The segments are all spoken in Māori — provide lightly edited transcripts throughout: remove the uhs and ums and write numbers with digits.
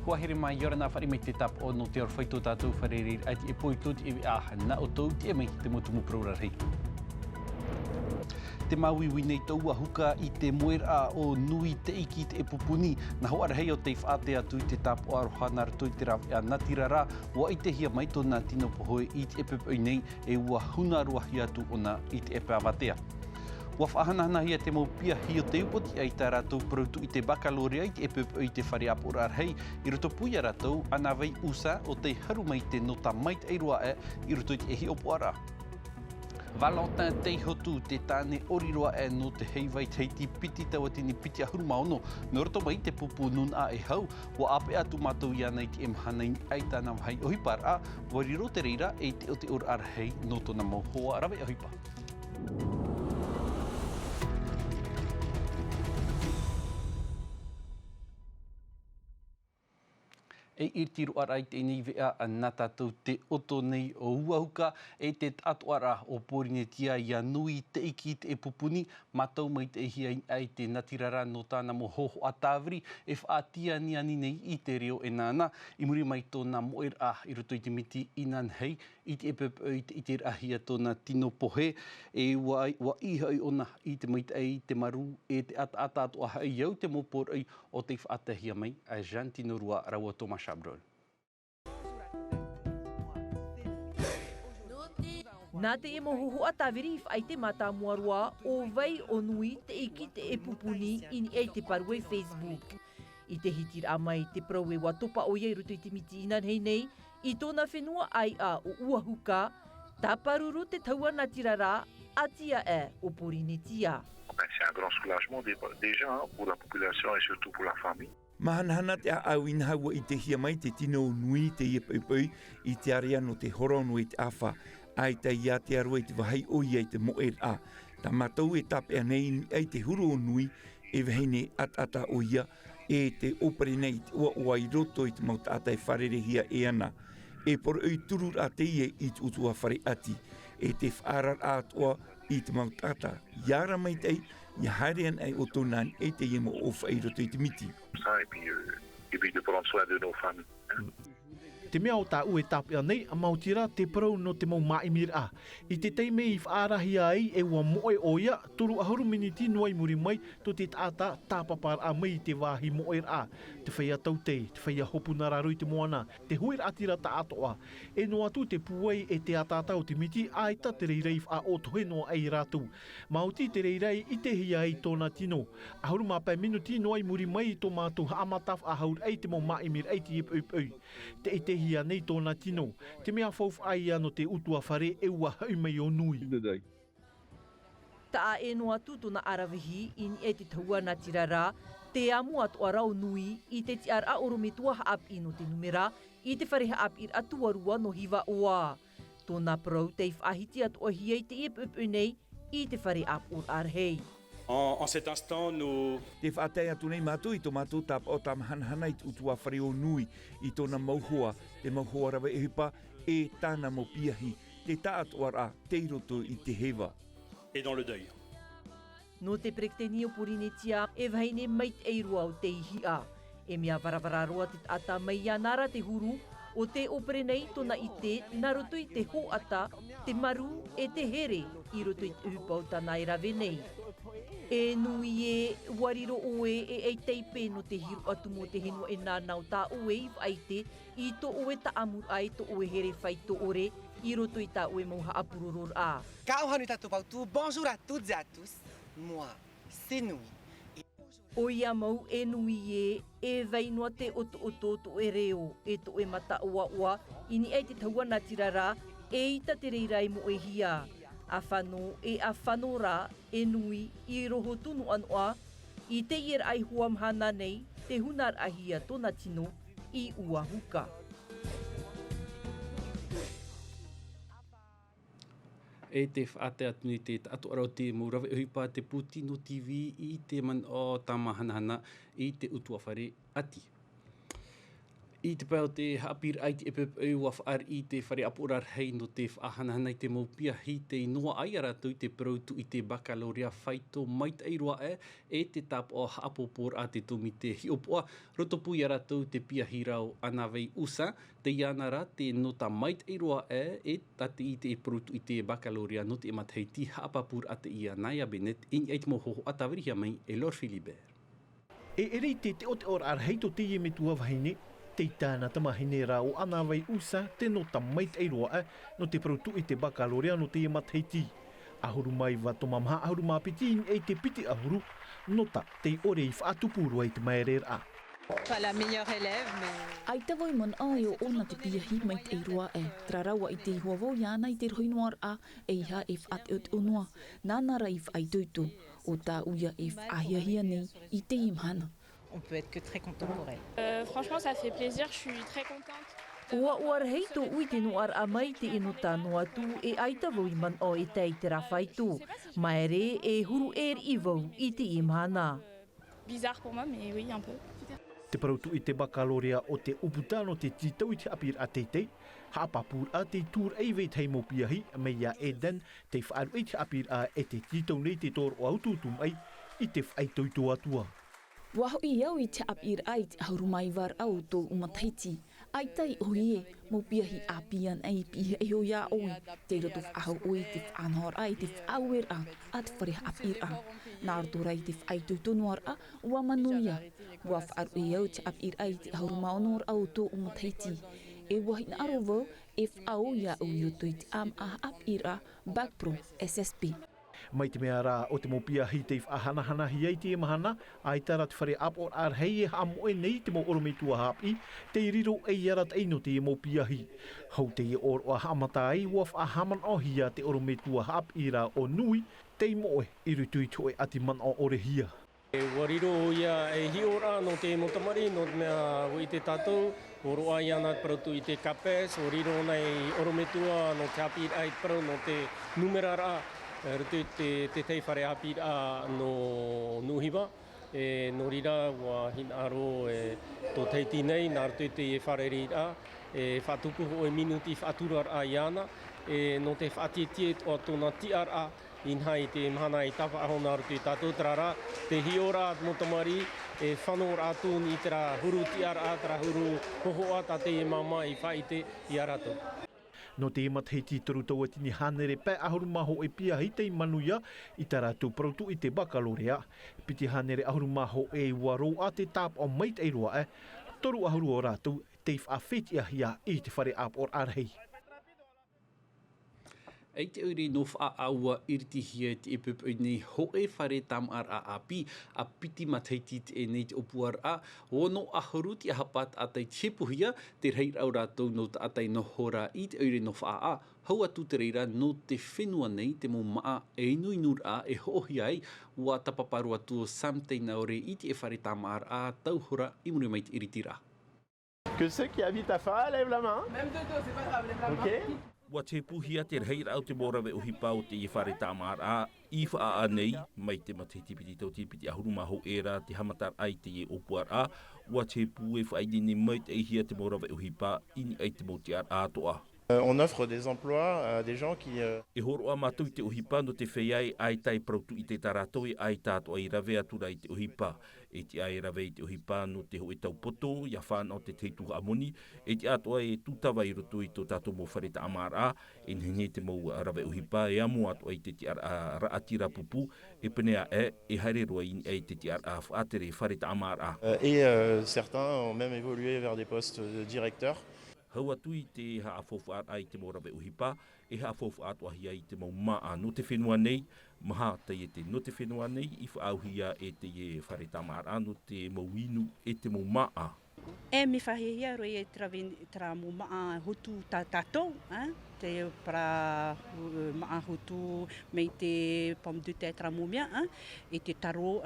Kuahere mai yora na whare me te tap o no te orwhaito tātou whareri ai te e poitut i aha na o tau te mai te motumu praurarei. Te mauiwi nei taua huka i te moera o nui te iki te e pupuni na hoara hei o te whaate atu i te tap o arohana rato i te rawe a natirara wa i te hia mai tōna tino pohoe i te epepoi nei e ua huna ruahi atu ona i te epe awatea. Wa whahanahana hia te maupia hi o te upoti ai tā rātou proutu i te bakalorea i te epepoi i te whare apura arhei i roto puia rātou ana wei usa o te haru mai te nota mait eirua e i roto i te ehi opoara. Valentin te hotu te tāne oriroa e no te heiwai teiti piti tawatini piti ahuru maono. No roto mai te pupu nun a e hau, wa ape atu mātou ia nei te emhanai ai tāna wahai ohipar a, wariro te reira e te o te ur arhei no tōna mauhoa rawe ohipa. E irtiru arai tēnei vea a nā tātou te oto nei o uahuka e te atuara o porinetia ia nui te iki te e pupuni matau mai te hia ai te natirara no tāna mo hoho a tāwiri e whaatia ni ani nei i te reo e nāna i muri mai tōna moer a i roto i te miti inan hei i te epepoi i te rahia tōna tino pohe e wa ihai ona i te maita ai te maru e te ata atu aha i au te mopor ai o te whaatahia mai a Jean Tino Rua Raua Thomas Chabrol. Nā te e mohuhu a tāwiri i whai te mata muarua o vai o nui te iki te e pupuni ini ei te paru e Facebook. I te hitir a mai te prau e wa topa o iei ruto i te miti inan hei nei, i tōna whenua ai a o uahuka, tā paruru te taua natirara atia e o porinetia. C'est un grand soulagement déjà pour la population et surtout pour la famille. Mahana te aawina haua i te hia mai te tino nui te iepaipoi i te area no te horono i te awha. Ai ta ia te arua i te wahai o ia i te moer a. Ta matau e tape anei ai te huro o nui e wahine atata o ia e te opere nei te ua i roto i te mautata e wharerehia e ana. E por oi turur a te ie i te utua whare ati. E te whaarar atua i te mautata. Iara mai tei, ia harean ai o tōnan e te iemo o whai roto i te miti. Et puis de prendre soin de nos familles. Te mea o tā ue tāpia nei a mautira te parau no te mau maimir a. I te teime i whaarahi ai e ua moe o ia, turu ahuru miniti nuai muri mai to te tāta tāpapar a mai te wāhi moe a. Te whaia tautei, te whaia hopu nararu i te moana, te huir atira ta atoa. E no atu te puai e te atatau te miti aita te reirei a o tohe noa ai rātu. Mauti te reirei i te hia ai tōna tino. Ahuru mapai minuti nuai muri mai i tō mātou haamataf a haur ei te mau maimir ei te ipui. Te i te hia nei tōna tino. Te mea whauf ai ano te utua whare e ua haumei o nui. Ta e noa tūtuna arawihi in e te taua natirara, te amu atu arau nui i te ti ara orometua haap ino te numera i te whare haap ir atuarua no hiva oa. Tōna prau te whahiti atu o hiei te iepupu nei i te whare ap ur arhei. En cet instant, nous... Te whaatai atu nei mātou i tō mātou tap o tam hanhana i utua whare o nui i tōna mauhoa, te mauhoa rawa e hipa e tāna mo piahi, te tātuara te roto i te hewa. Et dans le deuil. No te prekteni o porinetia e waine mait eirua o te ihia. E mea varavararoa te ata mai anara te huru o te opere nei tōna i te nā roto i te hoata, te maru e te here i roto i te hupau tāna e rawe nei. E nui e wariro oe e ei teipe no te hiru atu mo te henua e nānau tā oe i whaite i tō oe ta amur ai tō oe here whai tō ore i roto i tā oe mauha apururur a. Ka ohanu tātou pautu, bonjour à toutes et à tous, moi, c'est Nui. O ia mau e nui e vainua te oto to e reo e to e mata ua ini ei te taua natirara e ita te reirai mo e hia. A whano e a whanora e nui i roho tunu anoa i te ier ai huam hana nei te hunar ahia tōna tino i uahuka. E te whaate atu ni te atu arau te murawe uhipa te Putino TV i te man o tamahanahana i te utua whare ati. I te pau te hapir ai te epepe waf ar I te whare apurar hei no te whaahana nei te maupia hi te noa ai ara tau te prautu I te bakaloria whaito mait eiroa e te tap o haapopor a te tumi te hiopoa. Rotopui ara tau te pia hirau anawei usa, te ianara te nota mait eiroa e tate I te prautu I te bakaloria no te matheiti haapapur a te ia Naya Bennett in eit mo hoho atawirihia mai e Lord Philibert. E eri te o te ora ar heito te ie me tua wahine, te tāna tamahine rā o ana wai usa te nota mait eiroa no te prautu I te bakaloria no te matheiti. Ahuru mai wa toma maha ahuru mapiti e te piti ahuru, nota te ore I whaatupuru ai te maere rā. Pas la meilleure élève, mais... Ai te wai man ai o ona te piahi mai te eiroa Tra rawa I te huavau iana I te roinoar e iha e whaat ut unua. Nānara I whaitutu o tā uia e whahiahia nei I te imhana. On peut être que très content pour elle. Franchement, ça fait plaisir, je suis très contente. Ua uar hei tō ui te noar a mai te ino tā noa tū e aita vau I man o e tei te rawhaitu. Maere e huru I vau I te imhana. Bizarre pour moi, mais oui, un peu. Te parautu I te bakaloria o te uputano te titau I te apir a teitei, haapapur a te tiurai vei tei mo piahi, me ia Eden, te whaaru I te apir a e te titau nei te tōro o aututum ai, I te whaitau atua. Waho I au I te apir ai te haurumai war au tō umathaiti. Ai tai oie, mo piahi a pian ai pihe e ho ia oi. Te roto whahau oi te whanhor ai te whauer a te whare apir a. Nā roto rai te whaitutunuar a ua manuia. Ua whaaru I au te apir ai te haurumaunoar au tō umathaiti. E wahi na aro vau e whau ia ui o tui te am a apir a Backpro SSP. Mai te mea rā o te mopia hi te whahanahana hi ei te mahana, ai tara te whare apo ar hei e hamoe nei te mo orometua hapi, te riro e iarat eino te mopia hi. Hau te or o hamata ai ua whahaman o hia te orometua hapi rā o nui, te moe I rutui toe ati man o ore hia. E wariro ia e hi ora no te motamari no mea o I te tātou, o roa I ana parautu I te kapes, o riro nei orometua no te hapi ai parau no te numera rā. Rutu te tei whare api no nuhiwa, no rira wa hin aro tō teiti nei, nā rutu te whare rira, whatupu ho e minuti whaturar a iana, no te whaatieti o tōna tiar a, inhai te mahana I tapa aho nā rutu tātou trara, te hiora motamari, whanor atu ni tera huru tiar a, tera huru hoho a, tā te mama I whaite I arato. No te imatheiti toru tau atini hanere pē ahuru maho e pia hi te manuia I tā rātou parautu I te bakalorea. Piti hanere ahuru maho e waro a te tap o mait eiroa toru ahuru o rātou te whaafeti ahia I te whare ap or arhei. Ei te uri no whaaua iritihia te epepe nei ho e whare tam ar a api a piti mataiti te nei te opuar a ono a horuti a hapat a tei tepuhia te reir au rātou no ta atai no hora I te uri no whaa hau atu te reira no te whenua nei te mo maa e nui nur a e hohi ai ua tapaparu atu samtei na ore I te e whare tam ar a tauhora I muri mai te iritira. Que ceux qui habitent à Fa lèvent la main. Même de dos, c'est pas grave, lève la main. Ok. Wa te puhia te reira au te morawe o hipa o te I whare tāmar a I wha a nei mai te matitipiti tau tipiti ahuru maho era te hamatar ai te e opuar a wa te pu e whaidini mai te hia te morawe o hipa ini ai te motiar a toa. On offre des emplois à des gens qui... E horo a mātou te ohipa no te wheiai ai tai prautu I te taratoi ai tātou ai rave atura I te ohipa. E te ai rave I te ohipa no te hoe tau poto, ia whānau te teitu amoni, e te atua e tūtawa I roto I tō tātou mō whare ta amara, e nhenye te mō rave ohipa, e amu atua I te te raatira pupu, e penea e haere roa I ai te te whaatere whare ta amara. Et certains ont même évolué vers des postes de directeurs. Hau atu I te haafofu at ai te morawe uhipa, e haafofu atu ahia I te mau maa no te whenua nei, maha te te no te whenua nei, I whaauhia e te e whare tamara no te mau inu e te mau maa. E mi whahihia roi e tra mo maa hutu tātou, te para maa hutu mei te pomme de terre tra mo mea, e te taro,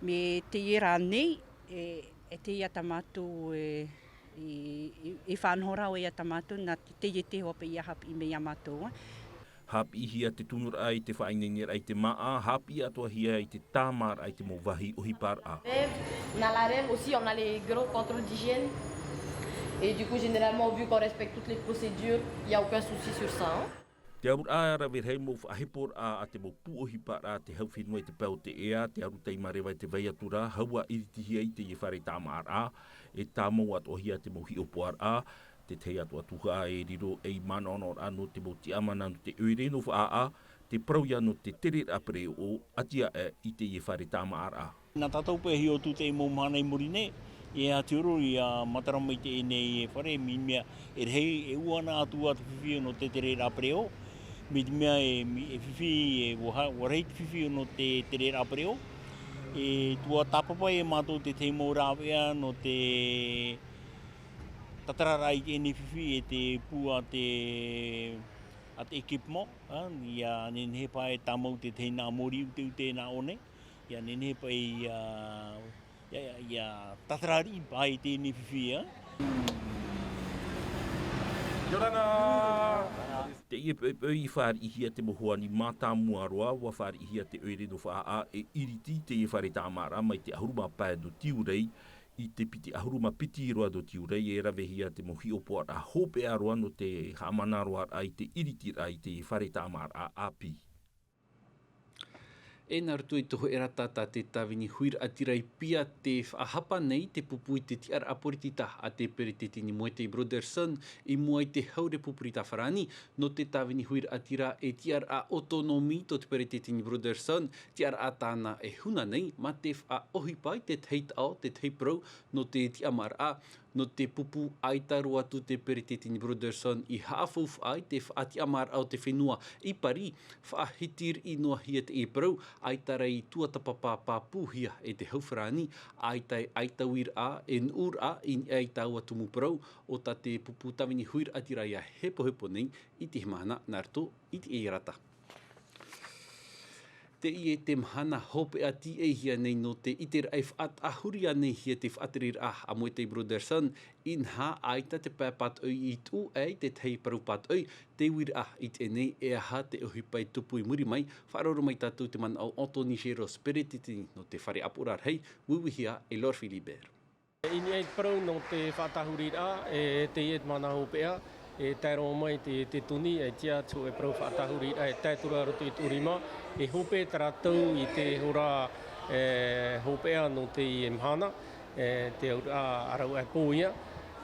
me te era nei, e te ia tamatu I whanhora o ia tamatu na te te hope ia hapi I me ia mātou. Hapi hia te tunur ai te whainenir ai te maa, hapi atua hia ai te tāmar ai te mauwahi o hipar a. Dans la rêve aussi, on a les gros contrôles d'hygiène. Et du coup, généralement, vu qu'on respecte toutes les procédures, il n'y a aucun souci sur ça. Hein. Te aru ara ver hei mo whahepor a te mo puohi para te hau whenua te pau te ea, te aru tei marewa te vai atura, haua iritihi ai te i whare tāma a, e tāmo at ohia te mo hi opoar a, te tei atu atuha e riro e mana onor anu te mo ti amana no te uireno wha te prauia no te tere apere o atia e i te i whare tāma a. Nā tātou pe hi o tu te mo mahana i morine, e a te oro i a matarama i te ene e whare mi mea e rei e uana atu atu whiwhi no te tere apere o, me te mea e whiwhi e warei te whiwhi no te tere apere o, e tua tapapa e mātou te teimo rāwea no te tatararai te ene whiwhi e te pua te ekipmo, ia nene pa e tamau te teina mori ute nā one, ia nene pa ia tatarari pa e te ene whiwhi, Yorana! Te i whare ihia te mohoani mātā muaroa, wa whare ihia te oereno wha e iriti te i whare tāmara mai te ahuruma pae do tiurai, i te piti ahuruma piti roa do tiurai e rawehia te mohi opoa a hope aroa no te hamana roa ai te iriti rai te i whare tāmara api. E nā rutu i toho e ratata te tawini huira atirai pia te whaahapa nei te pupu i te tiara aporitita a te pere te tini moe te Broderson i mua i te haure pupurita wharani no te tawini huira atira e tiara a autonomi to te pere te tini Broderson tiara a tāna e huna nei ma te whaohipai te teitao te teiprau no te tiamara no te pupu aitaru atu te pere te tini Broderson i haafuf ai te whaatiamara au te whenua i pari whaahitir i noa hia te eprau aitarei tuatapapa pāpuhia e te hauwharani aitai aitawir a e nur a i aitau atu muprau o ta te pupu tawini huir atirai a hepo nei i te mahana narto i te eirata. Te i e te mahana hope a ti e hia nei no te iter ai whaat ahuria nei hia te whaaterir a moe te Broderson in ha aita te pāpat oi i tū ei te tei paru pat oi te wir i te nei e aha te ohipai tupu i muri mai wharoro mai tātou te man au Antoni Geros peretiti no te whare apurar hei wiwihia e Lord Philibert. Ini e parau no te whaatahurir e te iet mana hopea e tairo mai te tuni e tia tu e parau whaatahurir e taitura roto i turima e hope taratau i te hora hopea no te i mahana te arau e pōia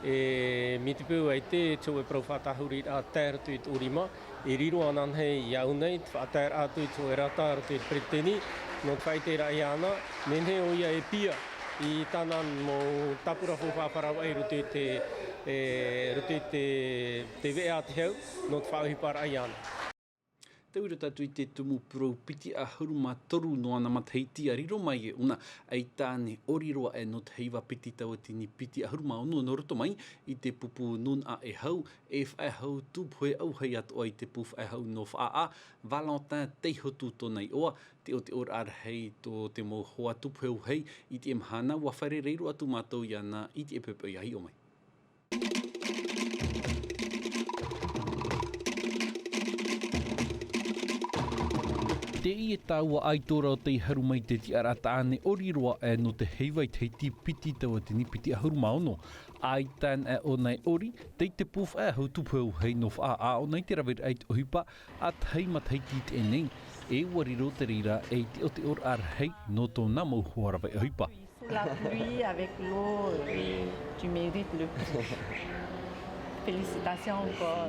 e mi te pū ai te tu e parau whaatahurir a tairoto i turima e riro anan hei iau nei te whaatair atu i tu e rata roto i preteni no te whaitera i ana nene o ia e pia i tānan mo tapura whawharau ai roto i te vea te hau no te whauhipara ai ana. Te ura tatu i te tumu purau piti a huruma toru no ana mataiti a riro mai e una ai tāne oriroa e no te heiwa piti taua tini piti a huruma ono no roto mai i te pupu nun a e hau e whae hau tūpue au hei atu ai te puf e hau no wha a Valentin teihotu tonei oa te o te ora ar hei to te mo hoa tūpue au hei i te mahana wa whare reiro atu mātou i ana i te epepe i ahi o mai. Te i e tāua aitora o te haru mai te tiara tāne oriroa e no te heiwai te ti piti taua te ni piti a huruma ono. Ai tān e o nei ori, te te puf e hau tupeu hei no wha a o nei te rawir ait ohipa a tei mataiti te nei. E wariro te rira e te o te or ar hei no tō namo huarawe ohipa. La pluie avec l'eau, tu mérites le prix. Félicitations encore.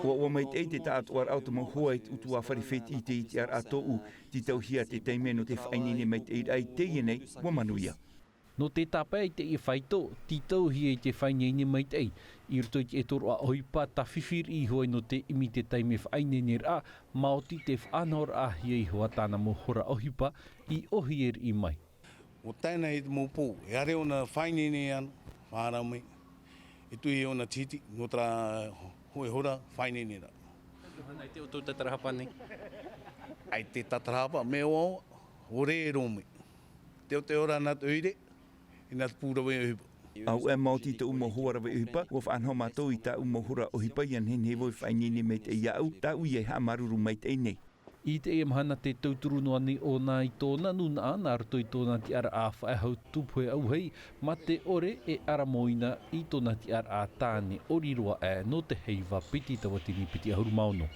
Wa mai te tātu ar au te mohua i utu a wharewheti i te iti ar atou ti tauhia te teime no te whainene mai te irai te ienei wa manuia. No te tāpai te i whaito, ti tauhia i te whainene mai te ei. I roto i te etoro a ohipa ta whiwhir i hoi no te imi te teime whainene ra, maoti te whanor a hia i hoa tāna mohora ohipa i ohier i mai. O tēnei te mōpō, e are ona whainene anu, whārau mai. E tui ona titi, no tra hoi hora, whainene ra. Ai te o tō tatarahapa nei? Ai te tatarahapa, me o re e rome. Te o te ora nat uire, i nat pūrawe uhipa. Au e mauti te umohora wa uhipa, wa whanho mātou i ta umohora ohipa ian hen hewoi whainene me te iau, ta ui e ha maruru mai te nei. I te e mahana te tauturu noa ni o nā i tōna nuna ana ar toi tōna ti ara a whaehau tupu e au hei, ma te ore e ara moina i tōna ti ara a tāne oriroa e no te heiva piti tawatini piti ahuru maono.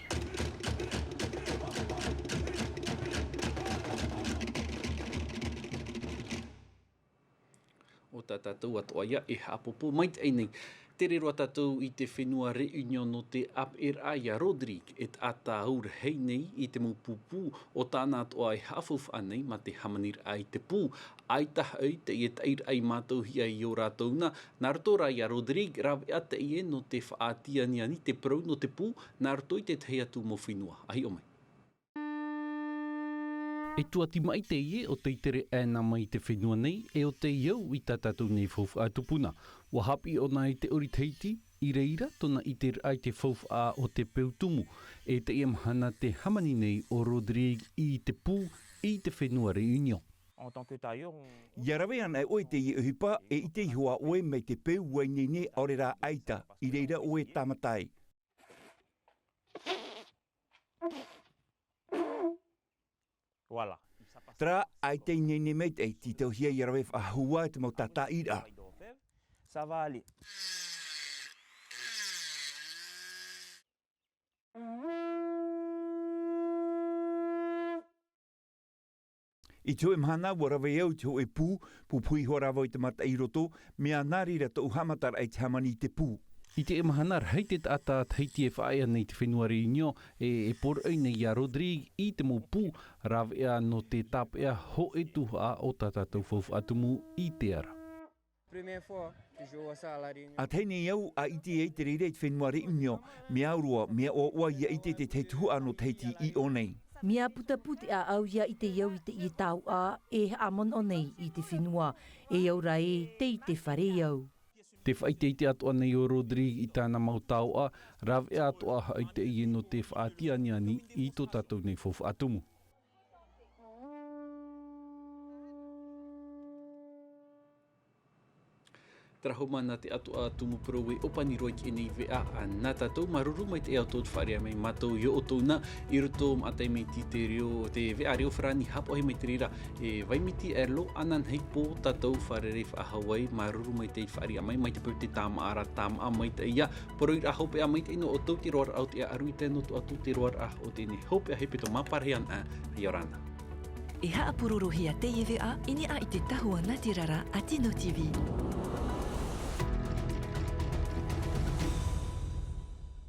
O tā tātou atoa ia e hapopo mait einei. Tere roa tātou i te whenua reunion no te tiurai Rodrigue et ata aur hei nei i te mupupu o tāna atoa e hafuf anei ma te hamanir ai te pū. Ai taha au te i e tiurai mātou hia i o rātou na. Nā ratorai a Rodrigue rawe ata i e no te whaatia ni ani te prau no te pū. Nā rato i te tei atu mo whenua. Ahi o mai. E tuati mai te ie o te itere ēna mai te whenua nei, e o te iau i tātātou nei fofu a tupuna. Wa hapi o nā i te oriteiti, i reira tona i te ai te fofu a o te peutumu. E te ia mahana te hamani nei o Rodrigue i te pū i te whenua reunion. Ia rawe ana e oe te i uhipa e i te ihua oe mei te peu wainene aore rā aita, i reira oe tamatai. Voilà. Tra ai te nene meit e ti tau hia i rawe whahua te mau tata ira. Ça va aller. I tue mhana wa rawe au te hoe pū, pupui ho rawa i te mata i roto, mea nārira tau hamatar ai te hamani te pū. I te emahanar, hei te ata teiti e whaia nei te whenua reunion e por nei a Rodrigue i te mo pū rawea no te tapea ho e tuha o tātātou fofu atumu i te ara. A teine iau a iti e te reire te whenua reunion, mea aurua, mea oa ia ite te teitu ano teiti i o nei. Mea puta puti a au ia i te iau i te i tau a e amon o nei i te whenua e aura e te i te whare iau. Te whaiteite atoa nei o Rodrigue i tāna mautau a, rawe atoa hai te i no te whaatia ani i tō tātou nei fofu atumu. Traho mana te atoa tumu prowe opani roi ki nei vea a nā tātou maruru mai te eo tōt wharea mai mātou i o tōna i roto matai mei ti te reo, te vea reo wharani hapo hei mai te rira e waimiti e lo anan hei pō tātou wharere whahawai maruru mai te wharia mai mai te pau te tāma ara tāma mai te ia poroi ra hope a mai te ino o tau te roar au te a arui tēno tu atu te roar a o tēne hope a hepeto maparean a Iorana. E haapururu hia te iwe a ini a i te tahua Natirara a Tino TV.